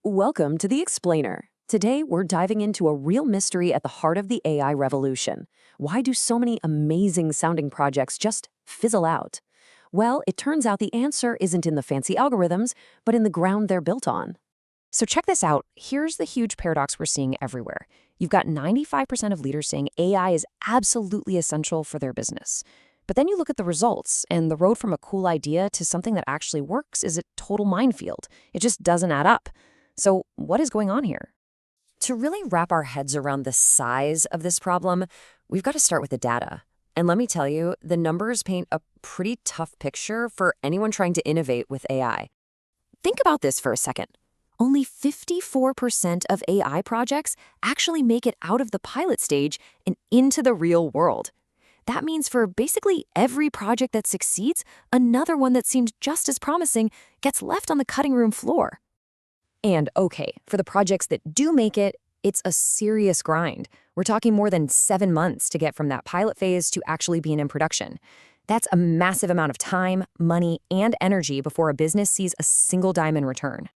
Welcome to the Explainer. Today, we're diving into a real mystery at the heart of the AI revolution. Why do so many amazing sounding projects just fizzle out? Well, it turns out the answer isn't in the fancy algorithms, but in the ground they're built on. So check this out. Here's the huge paradox we're seeing everywhere. You've got 95% of leaders saying AI is absolutely essential for their business. But then you look at the results, and the road from a cool idea to something that actually works is a total minefield. It just doesn't add up. So what is going on here? To really wrap our heads around the size of this problem, we've got to start with the data. And let me tell you, the numbers paint a pretty tough picture for anyone trying to innovate with AI. Think about this for a second. Only 54% of AI projects actually make it out of the pilot stage and into the real world. That means for basically every project that succeeds, another one that seems just as promising gets left on the cutting room floor. And okay, for the projects that do make it, it's a serious grind. We're talking more than 7 months to get from that pilot phase to actually being in production. That's a massive amount of time, money, and energy before a business sees a single dime in return.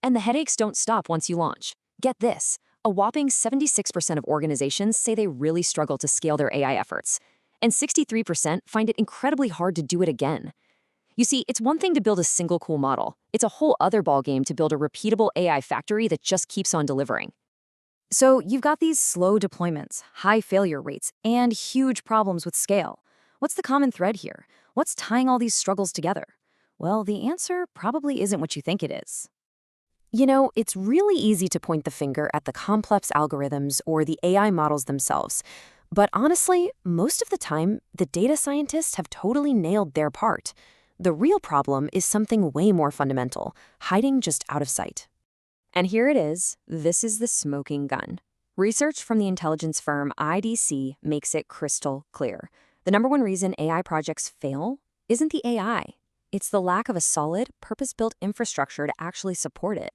And the headaches don't stop once you launch. Get this, a whopping 76% of organizations say they really struggle to scale their AI efforts, and 63% find it incredibly hard to do it again. You see, it's one thing to build a single cool model. It's a whole other ballgame to build a repeatable AI factory that just keeps on delivering. So you've got these slow deployments, high failure rates, and huge problems with scale. What's the common thread here? What's tying all these struggles together? Well, the answer probably isn't what you think it is. You know, it's really easy to point the finger at the complex algorithms or the AI models themselves. But honestly, most of the time, the data scientists have totally nailed their part. The real problem is something way more fundamental, hiding just out of sight. And here it is. This is the smoking gun. Research from the intelligence firm IDC makes it crystal clear. The number one reason AI projects fail isn't the AI. It's the lack of a solid, purpose-built infrastructure to actually support it.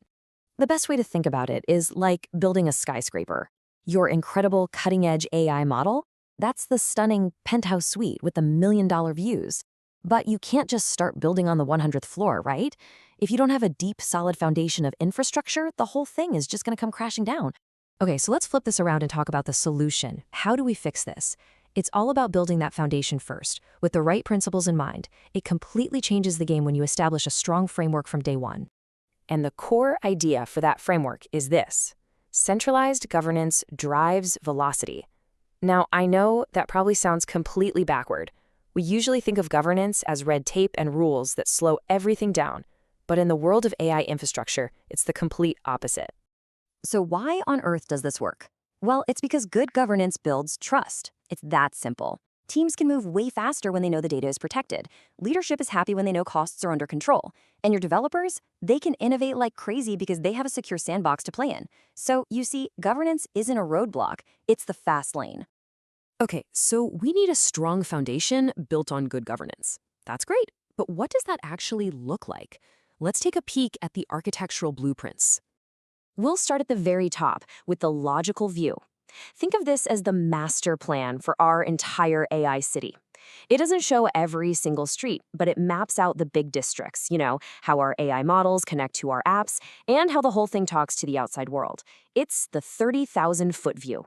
The best way to think about it is like building a skyscraper. Your incredible cutting-edge AI model, that's the stunning penthouse suite with the million-dollar views. But you can't just start building on the 100th floor, right? If you don't have a deep, solid foundation of infrastructure, the whole thing is just going to come crashing down. Okay, so let's flip this around and talk about the solution. How do we fix this? It's all about building that foundation first, with the right principles in mind. It completely changes the game when you establish a strong framework from day one. And the core idea for that framework is this: centralized governance drives velocity. Now, I know that probably sounds completely backward. We usually think of governance as red tape and rules that slow everything down. But in the world of AI infrastructure, it's the complete opposite. So why on earth does this work? Well, it's because good governance builds trust. It's that simple. Teams can move way faster when they know the data is protected. Leadership is happy when they know costs are under control. And your developers, they can innovate like crazy because they have a secure sandbox to play in. So you see, governance isn't a roadblock, it's the fast lane. Okay, so we need a strong foundation built on good governance. That's great, but what does that actually look like? Let's take a peek at the architectural blueprints. We'll start at the very top with the logical view. Think of this as the master plan for our entire AI city. It doesn't show every single street, but it maps out the big districts, how our AI models connect to our apps, and how the whole thing talks to the outside world. It's the 30,000-foot view.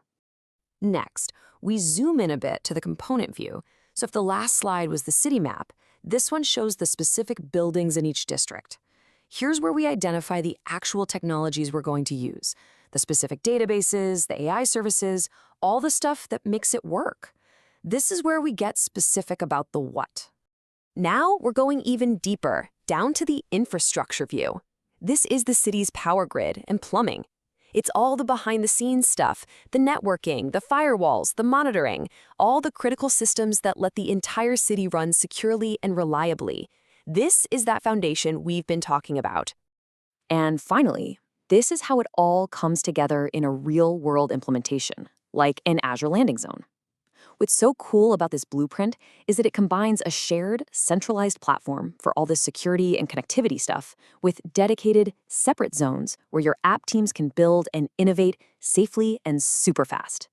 Next, we zoom in a bit to the component view. So if the last slide was the city map, this one shows the specific buildings in each district. Here's where we identify the actual technologies we're going to use, the specific databases, the AI services, all the stuff that makes it work. This is where we get specific about the what. Now we're going even deeper, down to the infrastructure view. This is the city's power grid and plumbing. It's all the behind-the-scenes stuff, the networking, the firewalls, the monitoring, all the critical systems that let the entire city run securely and reliably. This is that foundation we've been talking about. And finally, this is how it all comes together in a real-world implementation, like an Azure landing zone. What's so cool about this blueprint is that it combines a shared, centralized platform for all this security and connectivity stuff with dedicated, separate zones where your app teams can build and innovate safely and super fast.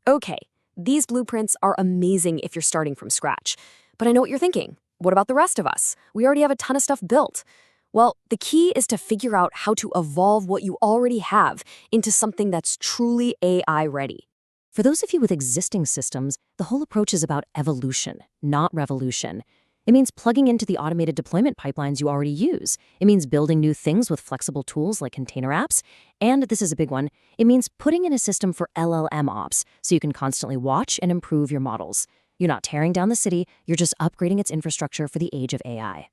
Okay, these blueprints are amazing if you're starting from scratch. But I know what you're thinking. What about the rest of us? We already have a ton of stuff built. Well, the key is to figure out how to evolve what you already have into something that's truly AI ready. For those of you with existing systems, the whole approach is about evolution, not revolution. It means plugging into the automated deployment pipelines you already use. It means building new things with flexible tools like container apps. And this is a big one, it means putting in a system for LLM ops so you can constantly watch and improve your models. You're not tearing down the city, you're just upgrading its infrastructure for the age of AI.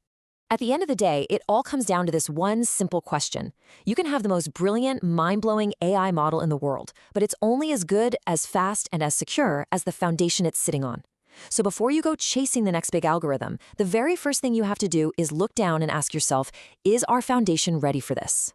At the end of the day, it all comes down to this one simple question. You can have the most brilliant, mind-blowing AI model in the world, but it's only as good, as fast, and as secure as the foundation it's sitting on. So before you go chasing the next big algorithm, the very first thing you have to do is look down and ask yourself, is our foundation ready for this?